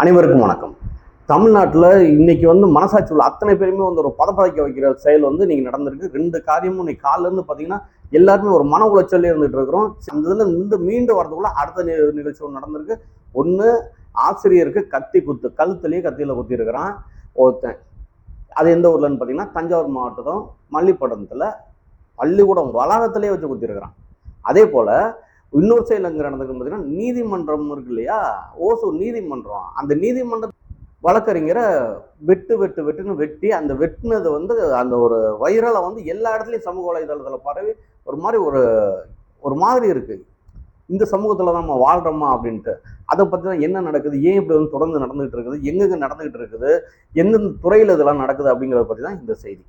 அனைவருக்கும் வணக்கம். தமிழ்நாட்டில் இன்னைக்கு மனசாட்சி உள்ள அத்தனை பேருமே ஒரு பதப்பதைக்க வைக்கிற செயல் இன்னைக்கு நடந்திருக்கு. 2 காரியமும் இன்னைக்கு காலிலேருந்து பார்த்தீங்கன்னா எல்லாருமே ஒரு மன உளைச்சல்லே இருந்துட்டு இருக்கிறோம். அந்த இதில் மீண்டு வரதுக்குள்ள அடுத்த நிகழ்ச்சி ஒன்று நடந்திருக்கு. ஒன்று, ஆசிரியருக்கு கத்தி குத்து, கழுத்துலேயே கத்தியில் குத்தி இருக்கிறான் ஒருத்தன். அது எந்த ஊர்லன்னு பார்த்தீங்கன்னா தஞ்சாவூர் மாவட்டம் மல்லிப்பட்டணத்தில் பள்ளிக்கூடம் வளாகத்திலே வச்சு குத்திருக்கிறான். அதே போல் இன்னொரு செயல் அங்கே நடந்திருக்கு பார்த்தீங்கன்னா நீதிமன்றம் இருக்கு இல்லையா, ஓசூர் நீதிமன்றம். அந்த நீதிமன்ற வழக்கறிஞரை வெட்டுன்னு வெட்டி அந்த வெட்டினது அந்த ஒரு வைரலை எல்லா இடத்துலையும் சமூக வலைதளத்தில் பரவி ஒரு மாதிரி இருக்கு. இந்த சமூகத்தில் தான் நம்ம வாழ்கிறோமா அப்படின்ட்டு. அதை பற்றி தான் என்ன நடக்குது, ஏன் இப்படி தொடர்ந்து நடந்துகிட்டு இருக்குது, எங்கெங்க நடந்துகிட்டு இருக்குது, எந்தெந்த துறையில் இதெல்லாம் நடக்குது அப்படிங்கிறத பற்றி தான் இந்த செய்தி.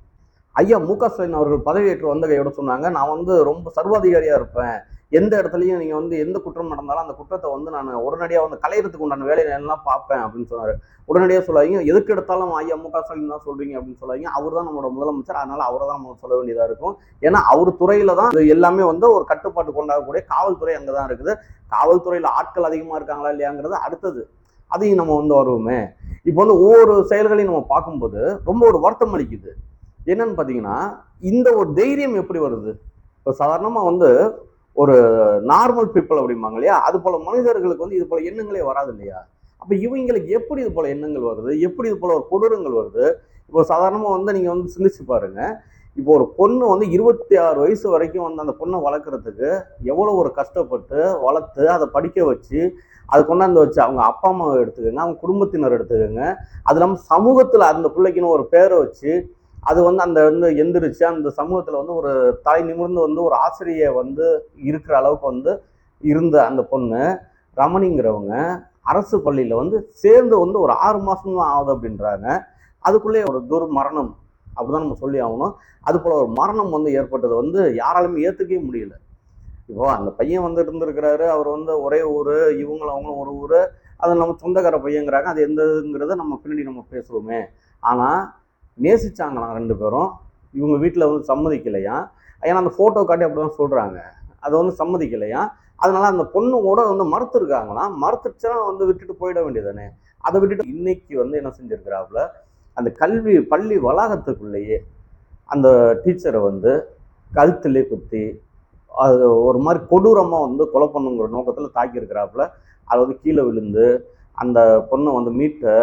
ஐயா மு.க. ஸ்டாலின் அவர்கள் பதவியேற்று வந்த கையோட சொன்னாங்க, நான் ரொம்ப சர்வாதிகாரியாக இருப்பேன், எந்த இடத்துலையும் நீங்கள் எந்த குற்றம் நடந்தாலும் அந்த குற்றத்தை நான் உடனடியாக களையறதுக்கு உண்டான வேலையை எல்லாம் பார்ப்பேன் அப்படின்னு சொன்னார். உடனடியாக சொல்லாதீங்க, எதுக்கு எடுத்தாலும் ஐயா மு.க. ஸ்டாலின் தான் சொல்றீங்க அப்படின்னு சொல்லாதீங்க. அவர் தான் நம்மளோட முதலமைச்சர், அதனால அவரை தான் நம்ம சொல்ல வேண்டியதாக இருக்கும். ஏன்னா அவர் துறையில தான் இது எல்லாமே ஒரு கட்டுப்பாட்டு கொண்டாடக்கூடிய காவல்துறை அங்கே தான் இருக்குது. காவல்துறையில் ஆட்கள் அதிகமாக இருக்காங்களா இல்லையாங்கிறது அடுத்தது, அதையும் நம்ம வருவோமே. இப்போ ஒவ்வொரு செயல்களையும் நம்ம பார்க்கும்போது ரொம்ப ஒரு வருத்தம் அளிக்குது. என்னன்னு பார்த்தீங்கன்னா, இந்த ஒரு தைரியம் எப்படி வருது? இப்போ சாதாரணமாக ஒரு நார்மல் பீப்புள் அப்படிம்பாங்க இல்லையா, அது போல மனிதர்களுக்கு இது போல எண்ணங்களே வராது இல்லையா? அப்ப இவங்களுக்கு எப்படி இது போல எண்ணங்கள் வருது, எப்படி இது போல ஒரு கொடூரங்கள் வருது? இப்போ சாதாரணமா நீங்க சிந்திச்சு பாருங்க. இப்போ ஒரு பொண்ணு 26 வயசு வரைக்கும் அந்த பொண்ணை வளர்க்குறதுக்கு எவ்வளவு ஒரு கஷ்டப்பட்டு வளர்த்து அதை படிக்க வச்சு அது கொண்டாந்து வச்சு அவங்க அப்பா அம்மாவை எடுத்துக்கோங்க, அவங்க குடும்பத்தினர் எடுத்துக்கோங்க, அது இல்லாமல் சமூகத்துல அந்த பிள்ளைக்குன்னு ஒரு பேரை வச்சு அது அந்த எந்திரிச்சு அந்த சமூகத்துல ஒரு தலை நிமிர்ந்து ஒரு ஆசிரியை இருக்கிற அளவுக்கு இருந்த அந்த பொண்ணு ரமணிங்கிறவங்க அரசு பள்ளியில சேர்ந்து ஒரு 6 மாசம் தான் ஆகுது அப்படின்றாங்க. அதுக்குள்ளே ஒரு துர்மரணம் அப்படிதான் நம்ம சொல்லி ஆகணும். அது போல ஒரு மரணம் ஏற்பட்டது யாராலுமே ஏத்துக்கவே முடியல. இப்போ அந்த பையன் இருந்திருக்கிறாரு, அவர் ஒரே ஊரு, இவங்களும் அவங்களும் ஒரு ஊரு, அது நம்ம சொந்தக்கார பையங்கிறாங்க. அது எந்தங்கிறத நம்ம பின்னாடி நம்ம பேசுவோமே. ஆனா நேசிச்சாங்களாம் 2 பேரும். இவங்க வீட்டில் சம்மதிக்கலையா, ஏன்னா அந்த ஃபோட்டோ காட்டி அப்படிதான் சொல்கிறாங்க. அதை சம்மதிக்கலையா, அதனால அந்த பொண்ணு கூட மறுத்துருக்காங்களாம். மறுத்துச்சா விட்டுட்டு போயிட வேண்டியதானே. அதை விட்டுட்டு இன்னைக்கு என்ன செஞ்சிருக்கிறாப்புல, அந்த பள்ளி வளாகத்துக்குள்ளேயே அந்த டீச்சரை கழுத்துலேயே குத்தி அது ஒரு மாதிரி கொடூரமாக கொலை பண்ணுங்கிற நோக்கத்தில் தாக்கியிருக்கிறாப்புல. அது கீழே விழுந்து அந்த பொண்ணை மீட்ட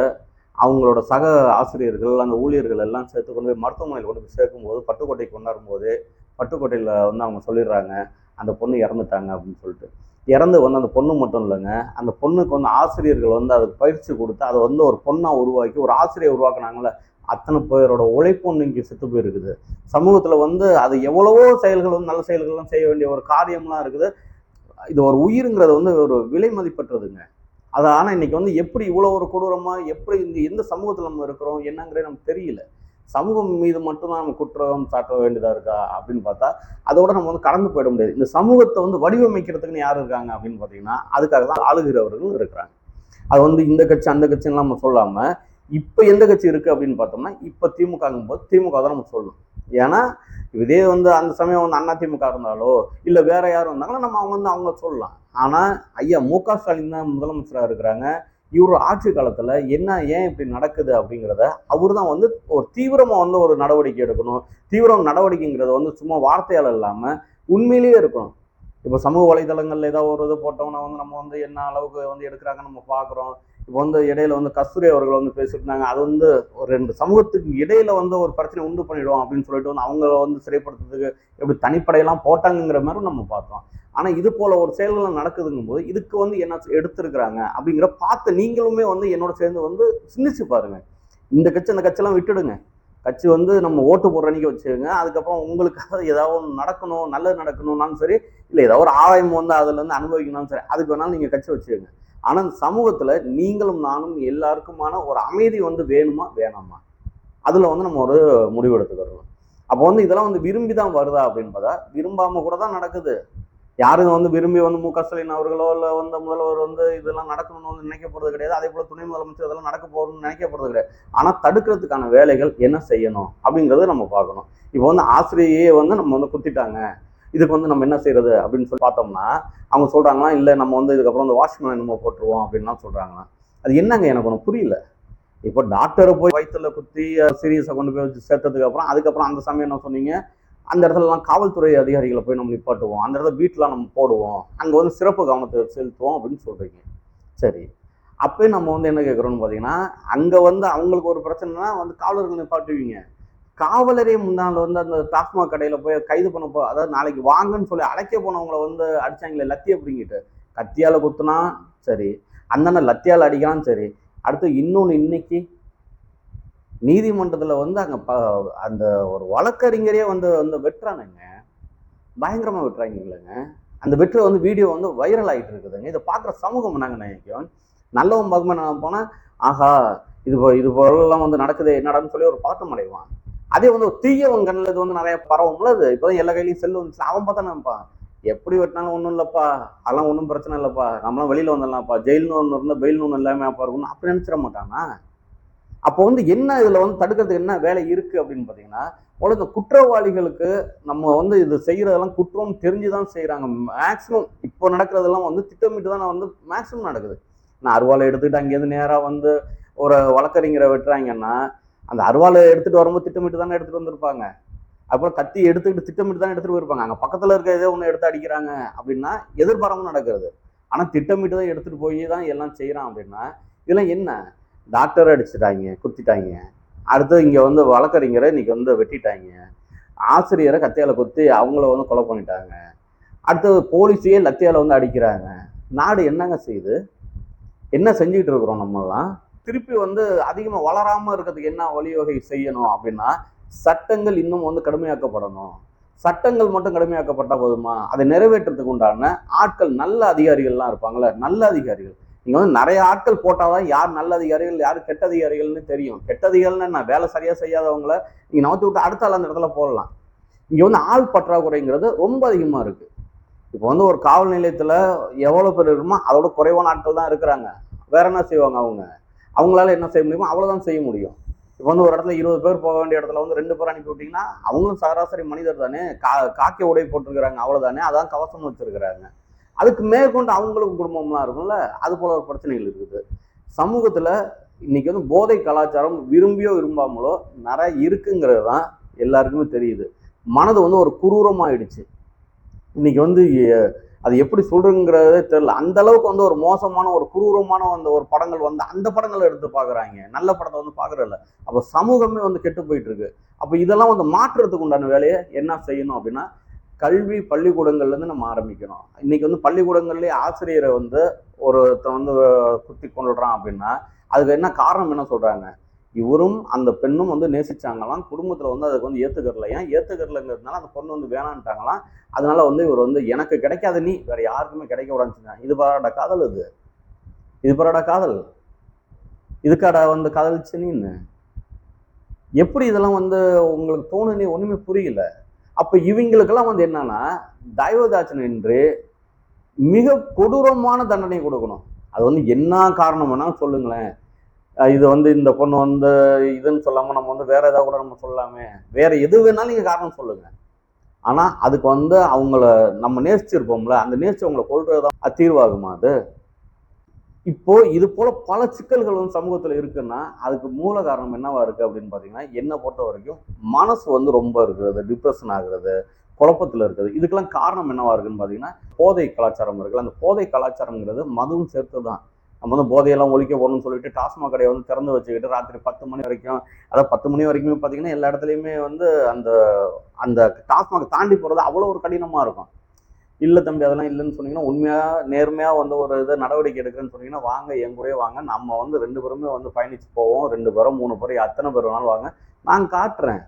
அவங்களோட சக ஆசிரியர்கள், அந்த ஊழியர்கள் எல்லாம் சேர்த்து கொண்டு போய் மருத்துவமனையில் கொண்டு போய் சேர்க்கும்போது, பட்டுக்கோட்டைக்கு கொண்டாடும்போது பட்டுக்கோட்டையில் அவங்க சொல்லிடுறாங்க அந்த பொண்ணு இறந்துட்டாங்க அப்படின்னு சொல்லிட்டு. இறந்து அந்த பொண்ணு மட்டும் இல்லைங்க, அந்த பொண்ணுக்கு ஆசிரியர்கள் அதுக்கு பயிற்சி கொடுத்து அதை ஒரு பொண்ணாக உருவாக்கி ஒரு ஆசிரியர் உருவாக்குனாங்களே, அத்தனை பேரோட உழைப்பு இங்கே செத்து போயிருக்குது. சமூகத்தில் அது எவ்வளவோ செயல்கள் நல்ல செயல்கள்லாம் செய்ய வேண்டிய ஒரு காரியம்லாம் இருக்குது. இது ஒரு உயிருங்கிறது ஒரு விலை மதிப்பற்றதுங்க. அது ஆனால் இன்னைக்கு எப்படி இவ்வளோ ஒரு கொடூரமாக, எப்படி எந்த சமூகத்தில் நம்ம இருக்கிறோம் என்னங்கிறே நமக்கு தெரியல. சமூகம் மீது மட்டும்தான் நம்ம குற்றம் சாட்ட வேண்டியதாக இருக்கா அப்படின்னு பார்த்தா அதோட நம்ம கடந்து போயிட முடியாது. இந்த சமூகத்தை வடிவமைக்கிறதுக்குன்னு யார் இருக்காங்க அப்படின்னு பார்த்தீங்கன்னா, அதுக்காக தான் ஆளுகிறவர்கள் இருக்கிறாங்க. அது இந்த கட்சி அந்த கட்சின்னு நம்ம சொல்லாமல் இப்போ எந்த கட்சி இருக்குது அப்படின்னு பார்த்தோம்னா, இப்போ திமுகங்கும்போது திமுக தான் நம்ம சொல்லணும். ஏன்னா இதே அந்த சமயம் அதிமுக இருந்தாலோ இல்லை வேற யாரும் இருந்தாங்களோ நம்ம அவங்க சொல்லலாம். ஆனால் ஐயா மு.க. ஸ்டாலின் தான் முதலமைச்சராக இருக்கிறாங்க. இவர் ஆட்சி காலத்தில் ஏன் இப்படி நடக்குது அப்படிங்கிறத அவர் தான் ஒரு தீவிரமாக ஒரு நடவடிக்கை எடுக்கணும். தீவிரம் நடவடிக்கைங்கிறது சும்மா வார்த்தையால் இல்லாமல் உண்மையிலேயே இருக்கணும். இப்போ சமூக வலைதளங்கள்ல ஏதாவது ஒரு இது போட்டோம்னா நம்ம என்ன அளவுக்கு எடுக்கிறாங்கன்னு நம்ம பார்க்குறோம். இப்போ இடையில கஸ்தூரி அவர்கள் பேசிட்டு இருந்தாங்க. அது ஒரு 2 சமூகத்துக்கு இடையில ஒரு பிரச்சனை உண்டு பண்ணிடும் அப்படின்னு சொல்லிட்டு அவங்கள சிறைப்படுத்துறதுக்கு எப்படி தனிப்படையெல்லாம் போட்டாங்கிற மாதிரி நம்ம பார்த்தோம். ஆனா இது போல ஒரு செயல்கள் நடக்குதுங்கும் போது இதுக்கு என்ன எடுத்திருக்கிறாங்க அப்படிங்கிற பார்த்து நீங்களுமே என்னோட சேர்ந்து சிந்திச்சு பாருங்க. இந்த கட்சி அந்த கட்சியெல்லாம் விட்டுடுங்க. கட்சி நம்ம ஓட்டு போடுற அன்னைக்கு வச்சுக்கோங்க. அதுக்கப்புறம் உங்களுக்காக ஏதாவது ஒன்று நடக்கணும், நல்லது நடக்கணும்னாலும் சரி, இல்லை ஏதாவது ஒரு ஆதாயம் அதுல அனுபவிக்கணும்னாலும் சரி, அதுக்கு வேணாலும் நீங்க கட்சி வச்சுக்கோங்க. ஆனா இந்த சமூகத்துல நீங்களும் நானும் எல்லாருக்குமான ஒரு அமைதி வேணுமா வேணாமா, அதுல நம்ம ஒரு முடிவு எடுத்துக்கிறோம். அப்போ இதெல்லாம் விரும்பி தான் வருதா அப்படின்னு பார்த்தா விரும்பாம கூட தான் நடக்குது. யாரும் விரும்பி மு.க. ஸ்டாலின் அவர்களோ இல்லை முதல்வர் இதெல்லாம் நடக்கணும்னு நினைக்க போறது கிடையாது. அதே போல துணை முதலமைச்சர் இதெல்லாம் நடக்க போகணும்னு நினைக்க போறது கிடையாது. ஆனா தடுக்கிறதுக்கான வேலைகள் என்ன செய்யணும் அப்படிங்கறத நம்ம பார்க்கணும். இப்போ ஆசிரியையே நம்ம குத்திட்டாங்க, இதுக்கு நம்ம என்ன செய்யறது அப்படின்னு சொல்லி பார்த்தோம்னா அவங்க சொல்றாங்களா, இல்லை நம்ம இதுக்கப்புறம் வாட்ச்மேன் நம்ம போட்டுருவோம் அப்படின்லாம் சொல்றாங்களா. அது என்னங்க எனக்கு ஒன்று புரியல. இப்போ டாக்டரை போய் வயிற்றுல குத்தி சீரியஸை கொண்டு போய் வச்சு சேர்த்ததுக்கு அப்புறம் அதுக்கப்புறம் அந்த சமயம் என்ன சொன்னீங்க, அந்த இடத்துலலாம் காவல்துறை அதிகாரிகளை போய் நம்ம நிப்பாட்டுவோம், அந்த இடத்துல வீட்டில் நம்ம போடுவோம், அங்கே வந்து சிறப்பு கவனத்தை செலுத்துவோம் அப்படின்னு சொல்றீங்க. சரி, அப்பயும் நம்ம வந்து என்ன கேட்குறோம்னு பார்த்தீங்கன்னா, அங்கே வந்து அவங்களுக்கு ஒரு பிரச்சனைனா வந்து காவலர்கள் நிப்பாட்டுவீங்க. காவலரே முன்னால் வந்து அந்த டாஸ்மாக் கடையில் போய் கைது பண்ண அதாவது நாளைக்கு வாங்கன்னு சொல்லி அழைக்க போனவங்களை வந்து அடிச்சாங்களே லத்தியை பிடிங்கிட்டு, கத்தியால் குத்துனா சரி, அண்ணனை லத்தியால் அடிக்கிறான் சரி, அடுத்து இன்னொன்று இன்னைக்கு நீதிமன்றத்தில் வந்து அங்கே அந்த ஒரு வழக்கறிஞரே வந்து வந்து வெட்டுறானுங்க, பயங்கரமாக வெட்டுறாங்க இல்லைங்க. அந்த வெற்று வந்து வீடியோ வந்து வைரல் ஆகிட்டு இருக்குதுங்க. இதை பார்க்குற சமூகம் என்னங்க நினைக்கும், நல்லவன் பார்க்கும்போது நான் போனால் ஆஹா இது போலலாம் வந்து நடக்குது என்னடான்னு சொல்லி ஒரு பாட்டம் அடைவான். அதே வந்து ஒரு தீயவன் கண்ணில் இது வந்து நிறைய பரவும்ல, அது இப்போதான் எல்லா கையிலையும் செல்லு வந்துச்சு, அவன் பார்த்தா நினைப்பான் எப்படி வெட்டினாலும் ஒன்றும் இல்லைப்பா, அதெல்லாம் ஒன்றும் பிரச்சனை இல்லைப்பா, நம்மளாம் வெளியில் வந்துடலாம்ப்பா, ஜெயில்னு ஒன்று இருந்தால் பெயில்னு ஒன்று எல்லாமே அப்பா இருக்கணும் அப்படி நினச்சிட மாட்டானா. அப்போ வந்து என்ன இதில் வந்து தடுக்கிறதுக்கு என்ன வேலை இருக்குது அப்படின்னு பார்த்தீங்கன்னா, இந்த குற்றவாளிகளுக்கு நம்ம வந்து இது செய்கிறதெல்லாம் குற்றம் தெரிஞ்சுதான் செய்கிறாங்க. மேக்ஸிமம் இப்போ நடக்கிறதெல்லாம் வந்து திட்டமிட்டு தான் வந்து மேக்ஸிமம் நடக்குது. நான் அருவாளை எடுத்துக்கிட்டு அங்கேருந்து நேராக வந்து ஒரு வழக்கறிஞரை வெட்டுறாங்கன்னா, அந்த அருவாளை எடுத்துகிட்டு வரும்போது திட்டமிட்டு தானே எடுத்துகிட்டு வந்திருப்பாங்க. அப்புறம் கத்தி எடுத்துக்கிட்டு திட்டமிட்டு தான் எடுத்துகிட்டு போயிருப்பாங்க. அங்கே பக்கத்தில் இருக்க ஏதோ ஒன்று எடுத்து அடிக்கிறாங்க அப்படின்னா எதிர்பாராமல் நடக்கிறது. ஆனால் திட்டமிட்டு தான் எடுத்துகிட்டு போய் தான் எல்லாம் செய்கிறான் அப்படின்னா இதெல்லாம் என்ன? டாக்டரை அடிச்சுட்டாங்க, குத்திட்டாங்க, அடுத்து இங்கே வந்து வழக்கறிஞரை இன்னைக்கு வந்து வெட்டிட்டாங்க, ஆசிரியரை கத்தியால குத்தி அவங்கள வந்து கொலை பண்ணிட்டாங்க, அடுத்தது போலீஸையே லத்தியால வந்து அடிக்கிறாங்க. நாடு என்னங்க செய்யுது? என்ன செஞ்சுக்கிட்டு இருக்கிறோம் நம்மலாம்? திருப்பி வந்து அதிகமாக வளராமல் இருக்கிறதுக்கு என்ன வழிவகை செய்யணும் அப்படின்னா, சட்டங்கள் இன்னும் வந்து கடுமையாக்கப்படணும். சட்டங்கள் மட்டும் கடுமையாக்கப்பட்டால் போதுமா? அதை நிறைவேற்றுறதுக்கு உண்டான ஆட்கள், நல்ல அதிகாரிகள்லாம் இருப்பாங்கள்ல, நல்ல அதிகாரிகள். நீங்கள் வந்து நிறைய ஆட்கள் போட்டாதான் யார் நல்ல அதிகாரிகள் யார் கெட்ட அதிகாரிகள்னு தெரியும். கெட்ட அதிகாரிகள்னு நான் வேலை சரியாக செய்யாதவங்கள நீங்கள் நவத்தி விட்டு அடுத்த ஆள் அந்த இடத்துல போடலாம். இங்கே வந்து ஆள் பற்றாக்குறைங்கிறது ரொம்ப அதிகமாக இருக்குது. இப்போ வந்து ஒரு காவல் நிலையத்தில் எவ்வளோ பேர் இருக்குமோ அதோட குறைவான ஆட்கள் தான் இருக்கிறாங்க. வேற என்ன செய்வாங்க அவங்களால என்ன செய்ய முடியுமோ அவ்வளோதான் செய்ய முடியும். இப்போ வந்து ஒரு இடத்துல 20 பேர் போக வேண்டிய இடத்துல வந்து 2 பேர் அனுப்பி விட்டிங்கன்னா அவங்களும் சராசரி மனிதர் தானே, காக்கை உடை போட்டிருக்கிறாங்க அவ்வளோதானே, அதான் கவசம் வச்சிருக்கிறாங்க. அதுக்கு மேற்கொண்டு அவங்களுக்கும் குடும்பம்லாம் இருக்கும்ல, அது போல ஒரு பிரச்சனைகள் இருக்குது சமூகத்தில். இன்னைக்கு வந்து போதை கலாச்சாரம் விரும்பியோ விரும்பாமலோ நிறைய இருக்குங்கிறது தான் எல்லாருக்குமே தெரியுது. மனது வந்து ஒரு குரூரமாயிடுச்சு இன்னைக்கு வந்து. அது எப்படி சொல்றதுங்கிறதே தெரியல. அந்த அளவுக்கு வந்து ஒரு மோசமான ஒரு குரூரமான அந்த ஒரு படங்கள் வந்து அந்த படங்களை எடுத்து பாக்குறாங்க, நல்ல படத்தை வந்து பாக்குறதில்ல. அப்போ சமூகமே வந்து கெட்டு போயிட்டு இருக்கு. அப்போ இதெல்லாம் வந்து மாற்றுறதுக்கு உண்டான வேலையை என்ன செய்யணும் அப்படின்னா, கல்வி பள்ளிக்கூடங்கள்ல இருந்து நம்ம ஆரம்பிக்கணும். இன்னைக்கு வந்து பள்ளிக்கூடங்கள்லேயே ஆசிரியரை வந்து ஒருத்த வந்து குத்தி கொண்டுடுறான் அப்படின்னா அதுக்கு என்ன காரணம் என்ன சொல்றாங்க, இவரும் அந்த பெண்ணும் வந்து நேசிச்சாங்களாம், குடும்பத்துல வந்து அதுக்கு வந்து ஏத்துக்கறல, ஏன் ஏத்துக்கறலங்கிறதுனால அந்த பொண்ணு வந்து வேணான்ட்டாங்களாம், அதனால வந்து இவர் வந்து எனக்கு கிடைக்காத நீ வேற யாருக்குமே கிடைக்க விடான்னு. இது பராடா காதல்? இது பராடா காதல்? இதுக்காடா வந்து காதலிச்சு நீன்னு? எப்படி இதெல்லாம் வந்து உங்களுக்கு தோணுனே ஒண்ணுமே புரியல. அப்ப இவங்களுக்கெல்லாம் வந்து என்னன்னா தயவுதாட்சன் என்று மிக கொடூரமான தண்டனை கொடுக்கணும். அது வந்து என்ன காரணம் வேணாலும் சொல்லுங்களேன். இது வந்து இந்த பொண்ணு வந்து இதுன்னு சொல்லாம நம்ம வந்து வேற ஏதாவது கூட நம்ம சொல்லலாமே, வேற எது வேணாலும் நீங்க காரணம் சொல்லுங்க. ஆனா அதுக்கு வந்து அவங்கள நம்ம நேசிச்சிருப்போம்ல, அந்த நேசிச்சவங்களை கொள்றதுதான் தீர்வாகுமா அது? இப்போ இது போல பல சிக்கல்கள் வந்து சமூகத்துல இருக்குன்னா அதுக்கு மூல காரணம் என்னவா இருக்கு அப்படின்னு பாத்தீங்கன்னா, என்னை பொறுத்த வரைக்கும் மனசு வந்து ரொம்ப இருக்கிறது, டிப்ரெஷன் ஆகுறது, குழப்பத்துல இருக்குது. இதுக்கெல்லாம் காரணம் என்னவா இருக்குன்னு பாத்தீங்கன்னா, போதை கலாச்சாரம் இருக்குல்ல. அந்த போதை கலாச்சாரம்ங்கிறது மதுவும் சேர்த்துதான். நம்ம வந்து போதையெல்லாம் ஒழிக்க போகணும்னு சொல்லிட்டு டாஸ்மாக் கடையை வந்து திறந்து வச்சுக்கிட்டு ராத்திரி 10 மணி வரைக்கும், அதாவது 10 மணி வரைக்குமே பார்த்தீங்கன்னா எல்லா இடத்துலையுமே வந்து அந்த அந்த டாஸ்மாக் தாண்டி போகிறது அவ்வளோ ஒரு கடினமாக இருக்கும். இல்லை தம்பி அதெல்லாம் இல்லைன்னு சொன்னீங்கன்னா, உண்மையாக நேர்மையாக வந்து ஒரு இதை நடவடிக்கை எடுக்கிறேன்னு சொன்னீங்கன்னா, வாங்க என் கூடயே வாங்க, நம்ம வந்து 2 பேருமே வந்து பயணிச்சு போவோம், 2 பேரோ 3 பேரோ எத்தனை பேர் வேணாலும் வாங்க, நான் காட்டுறேன்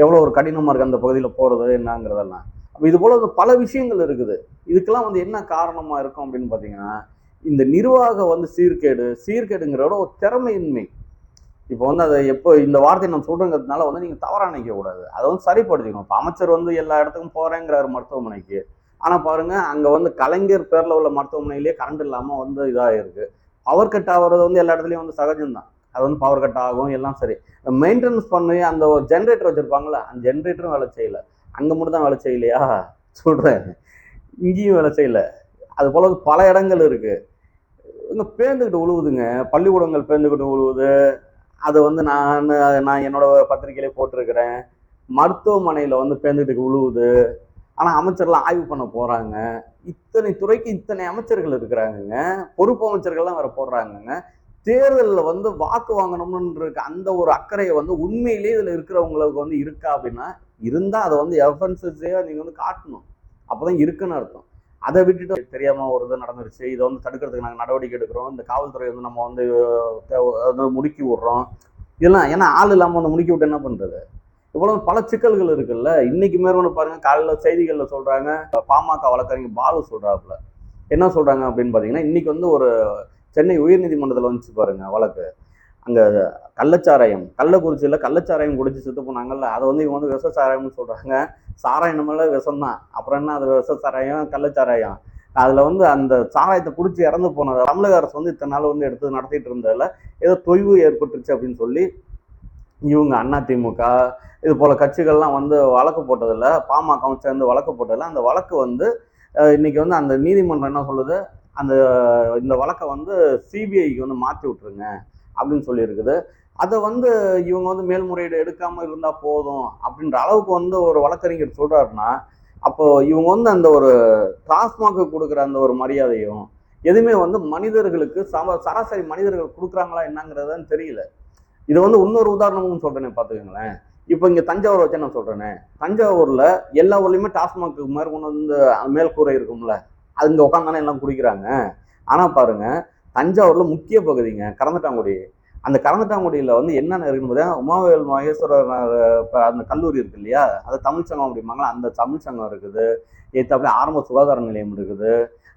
எவ்வளோ ஒரு கடினமாக இருக்குது அந்த பகுதியில் போகிறது என்னங்கிறதெல்லாம். அப்போ இது போல பல விஷயங்கள் இருக்குது. இதுக்கெல்லாம் வந்து என்ன காரணமாக இருக்கும் அப்படின்னு பார்த்தீங்கன்னா, இந்த நிர்வாகம் வந்து சீர்கேடுங்கிறோட ஒரு திறமையின்மை. இப்போ வந்து அதை எப்போ இந்த வார்த்தையை நான் சொல்றேங்கிறதுனால வந்து நீங்க தவறா நினைக்க கூடாது, அதை வந்து சரிப்படுத்திக்கணும். இப்போ அமைச்சர் வந்து எல்லா இடத்துக்கும் போறேங்கிறாரு மருத்துவமனைக்கு, ஆனா பாருங்க அங்க வந்து கலைஞர் பேர்ல உள்ள மருத்துவமனையிலேயே கரண்ட் இல்லாம வந்து இதாயிருக்கு. பவர் கட் ஆகுறது வந்து எல்லா இடத்துலயும் வந்து சகஜம்தான். அது வந்து பவர் கட் ஆகும் எல்லாம் சரி. மெயின்டெனன்ஸ் பண்ணி அந்த ஒரு ஜென்ரேட்டர் வச்சிருப்பாங்களா, அந்த ஜென்ரேட்டரும் வேலை செய்யல. அங்க மட்டும் தான் வேலை செய்யலையா சொல்றேன், இங்கேயும் வேலை செய்யல. அது போல பல இடங்கள் இருக்கு. இங்க பேர்ந்துக்கிட்டு உழுவுதுங்க. பள்ளிக்கூடங்கள் பேர்ந்துக்கிட்டு உழுவுது. அது வந்து நான் என்னோட பத்திரிகையிலே போட்டிருக்கிறேன். மருத்துவமனையில வந்து பேர்ந்துக்கிட்டு உழுவுது. ஆனா அமைச்சர்லாம் ஆய்வு பண்ண போறாங்க. இத்தனை துறைக்கு இத்தனை அமைச்சர்கள் இருக்கிறாங்கங்க. பொறுப்பு அமைச்சர்கள்லாம் வேற போடுறாங்கங்க. தேர்தல்ல வந்து வாக்கு வாங்கணும்னு அந்த ஒரு அக்கறையை வந்து உண்மையிலேயே இதுல இருக்கிறவங்களுக்கு வந்து இருக்கா அப்படின்னா, இருந்தா அதை வந்து எவிடன்ஸஸையா நீங்க வந்து காட்டணும். அப்பதான் இருக்குன்னு அர்த்தம். அதை விட்டுட்டு தெரியாம ஒரு இது நடந்துருச்சு, இதை வந்து தடுக்கிறதுக்கு நாங்கள் நடவடிக்கை எடுக்கிறோம், இந்த காவல்துறை வந்து நம்ம வந்து முடுக்கி விடுறோம், இதெல்லாம் ஏன்னா ஆள் இல்லாம வந்து முடுக்கி விட்டு என்ன பண்றது? இவ்வளவு பல சிக்கல்கள் இருக்குல்ல. இன்னைக்கு மேற்கொண்டு பாருங்க, காலையில செய்திகள்ல சொல்றாங்க, பாமக வழக்கறிஞர் பாலு சொல்றாப்புல என்ன சொல்றாங்க அப்படின்னு பாத்தீங்கன்னா, இன்னைக்கு வந்து ஒரு சென்னை உயர்நீதிமன்றத்தில் வந்துச்சு பாருங்க வழக்கு. அங்க கள்ளக்குறிச்சியில கள்ளச்சாராயம் குடிச்சு செத்து போனாங்கல்ல, அதை வந்து இவங்க வந்து விஷ சாராயம்னு சொல்றாங்க. சாராயம் மேல விஷம் தான், அப்புறம் என்ன அது விஷ சாராயம் கள்ளச்சாராயம். அதுல வந்து அந்த சாராயத்தை குடிச்சு இறந்து போனது தமிழக அரசு வந்து இத்தனை நாள் வந்து எடுத்து நடத்திட்டு இருந்ததுல ஏதோ தொய்வு ஏற்பட்டுருச்சு அப்படின்னு சொல்லி இவங்க அதிமுக இது போல கட்சிகள்லாம் வந்து வழக்கு போட்டதில்ல, பாமகவும் சேர்ந்து வழக்கு போட்டதில்ல. அந்த வழக்கு வந்து இன்னைக்கு வந்து அந்த நீதிமன்றம் என்ன சொல்லுது, அந்த இந்த வழக்கை வந்து சிபிஐக்கு வந்து மாற்றி விட்டுருங்க அப்படின்னு சொல்லியிருக்குது. அதை வந்து இவங்க வந்து மேல்முறையீடு எடுக்காம இருந்தா போதும் அப்படின்ற அளவுக்கு வந்து ஒரு வழக்கறிஞர் சொல்றாருன்னா, அப்போ இவங்க வந்து அந்த ஒரு டாஸ்மாக் கொடுக்குற அந்த ஒரு மரியாதையும் எதுவுமே வந்து மனிதர்களுக்கு சராசரி மனிதர்கள் கொடுக்குறாங்களா என்னங்கிறதுன்னு தெரியல. இது வந்து இன்னொரு உதாரணமும் சொல்றேனே பாத்துக்கோங்களேன். இப்போ இங்க தஞ்சாவூர் வச்சு நான் சொல்றேனே, தஞ்சாவூர்ல எல்லா ஊர்லயுமே டாஸ்மாக் மேற்கொண்டு வந்து மேல்கூரை இருக்கும்ல, அது இங்க உட்காந்தானே எல்லாம் குடிக்கிறாங்க. ஆனா பாருங்க, தஞ்சாவூர்ல முக்கிய பகுதிங்க கரந்தட்டாங்குடி. அந்த கரந்தட்டாங்குடியில வந்து என்னென்ன இருக்குன்னு உமாவேல் மகேஸ்வரர் அந்த கல்லூரி இருக்கு இல்லையா, அது தமிழ்ச்சங்கம் அப்படிம்பாங்களா, அந்த தமிழ்ச்சங்கம் இருக்குது. ஏத்தாப்புல ஆரம்ப சுகாதார நிலையம் இருக்குது.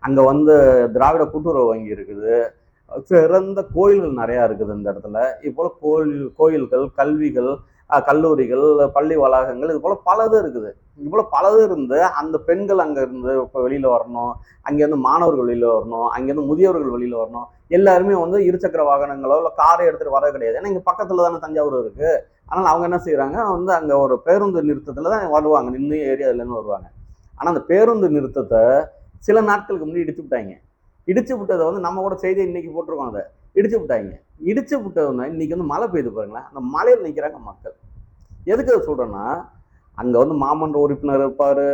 அங்க வந்து திராவிட கூட்டுறவு வங்கி இருக்குது. சிறந்த கோயில்கள் நிறையா இருக்குது இந்த இடத்துல. இது போல கோயில்கள், கல்விகள், கல்லூரிகள், பள்ளி வளாகங்கள், இது போல பலது இருக்குது. இது போல பலது இருந்து அந்த பெண்கள் அங்க இருந்து இப்போ வெளியில வரணும், அங்கேருந்து மாணவர்கள் வெளியில வரணும், அங்கேருந்து முதியவர்கள் வெளியில வரணும். எல்லாருமே வந்து இருசக்கர வாகனங்களோ இல்லை காரை எடுத்துட்டு வர கிடையாது. ஏன்னா இங்க பக்கத்துல தானே தஞ்சாவூர் இருக்கு. ஆனால் அவங்க என்ன செய்யறாங்க வந்து அங்க ஒரு பேருந்து நிறுத்தத்துல தான் வருவாங்க, நின்று ஏரியால இருந்து வருவாங்க. ஆனா அந்த பேருந்து நிறுத்தத்தை சில நாட்களுக்கு முன்னாடி இடிச்சு விட்டாங்க. இடிச்சு விட்டதை வந்து நம்ம கூட செய்தி இன்னைக்கு போட்டிருக்கோம். அதை இடிச்சு விட்டாங்க. இடிச்சு விட்டதுன்னா இன்னைக்கு வந்து மழை பெய்யுது பாருங்களேன், அந்த மழையில் நிற்கிறாங்க மக்கள். எதுக்கு அதை சொல்றேன்னா, அங்க வந்து மாமன்ற உறுப்பினர் இருப்பாரு,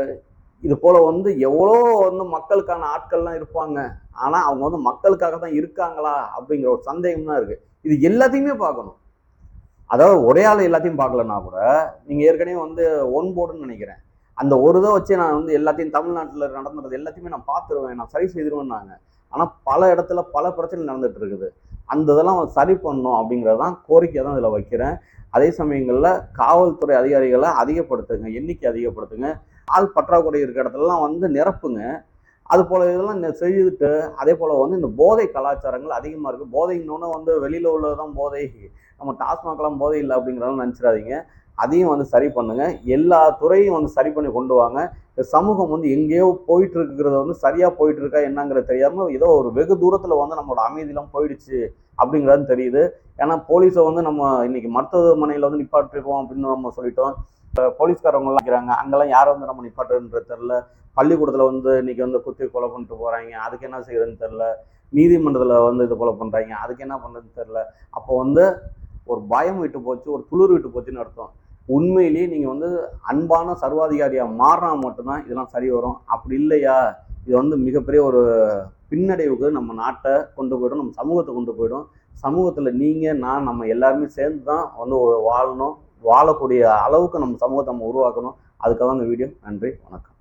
இது போல வந்து எவ்வளோ வந்து மக்களுக்கான ஆட்கள்லாம் இருப்பாங்க. ஆனா அவங்க வந்து மக்களுக்காக தான் இருக்காங்களா அப்படிங்கிற ஒரு சந்தேகம் தான் இருக்கு. இது எல்லாத்தையுமே பார்க்கணும். அதாவது ஒரே ஆள் எல்லாத்தையும் பார்க்கலன்னா கூட, நீங்க ஏற்கனவே வந்து ஒன் போர்டுன்னு நினைக்கிறேன், அந்த ஒரு இதை வச்சு நான் வந்து எல்லாத்தையும் தமிழ்நாட்டில் நடந்துறது எல்லாத்தையுமே நான் பார்த்துருவேன், நான் சரி செய்திருவேன்னாங்க. ஆனால் பல இடத்துல பல பிரச்சனை நடந்துட்டு இருக்குது. அந்த இதெல்லாம் சரி பண்ணணும் அப்படிங்கிறது தான் கோரிக்கை தான் இதில் வைக்கிறேன். அதே சமயங்களில் காவல்துறை அதிகாரிகளை அதிகப்படுத்துங்க, எண்ணிக்கை அதிகப்படுத்துங்க, ஆள் பற்றாக்குறை இருக்கிற இடத்துலலாம் வந்து நிரப்புங்க. அது போல இதெல்லாம் செய்துட்டு, அதே போல வந்து இந்த போதை கலாச்சாரங்கள் அதிகமாக இருக்குது. போதைன்னொன்று வந்து வெளியில் உள்ளதுதான் போதை, நம்ம டாஸ்மாக்லாம் போதை இல்லை அப்படிங்கிறதெல்லாம் நினச்சிடாதீங்க. அதையும் வந்து சரி பண்ணுங்க. எல்லா துறையும் வந்து சரி பண்ணி கொண்டு வாங்க. சமூகம் வந்து எங்கேயோ போயிட்டு இருக்கிறத வந்து சரியா போயிட்டு இருக்கா என்னங்கிறது தெரியாம ஏதோ ஒரு வெகு தூரத்துல வந்து நம்மளோட அமைதியெல்லாம் போயிடுச்சு அப்படிங்கிறது தெரியுது. ஏன்னா போலீஸை வந்து நம்ம இன்னைக்கு மருத்துவமனையில வந்து நிப்பாட்டிருக்கோம் அப்படின்னு நம்ம சொல்லிட்டோம். போலீஸ்காரவங்க எல்லாம் இருக்கிறாங்க, அங்கெல்லாம் யாரை வந்து நம்ம நிப்பாட்டுன்றது தெரியல. பள்ளிக்கூடத்துல வந்து இன்னைக்கு வந்து குத்தி கொலை பண்ணிட்டு போறாங்க, அதுக்கு என்ன செய்யறதுன்னு தெரியல. நீதிமன்றத்துல வந்து இது போல பண்றாங்க, அதுக்கு என்ன பண்றதுன்னு தெரியல. அப்போ வந்து ஒரு பயம் விட்டு போச்சு, ஒரு துளிர் விட்டு போச்சுன்னு அர்த்தம். உண்மையிலேயே நீங்க வந்து அன்பான சர்வாதிகாரியா மாறினா மட்டும்தான் இதெல்லாம் சரி வரும். அப்படி இல்லையா, இது வந்து மிகப்பெரிய ஒரு பின்னடைவுக்கு நம்ம நாட்டை கொண்டு போயிடும், நம்ம சமூகத்தை கொண்டு போயிடும். சமூகத்துல நீங்க நான் நம்ம எல்லாருமே சேர்ந்து தான் வந்து வாழணும். வாழக்கூடிய அளவுக்கு நம்ம சமூகத்தை நம்ம உருவாக்கணும். அதுக்காக இந்த வீடியோ. நன்றி, வணக்கம்.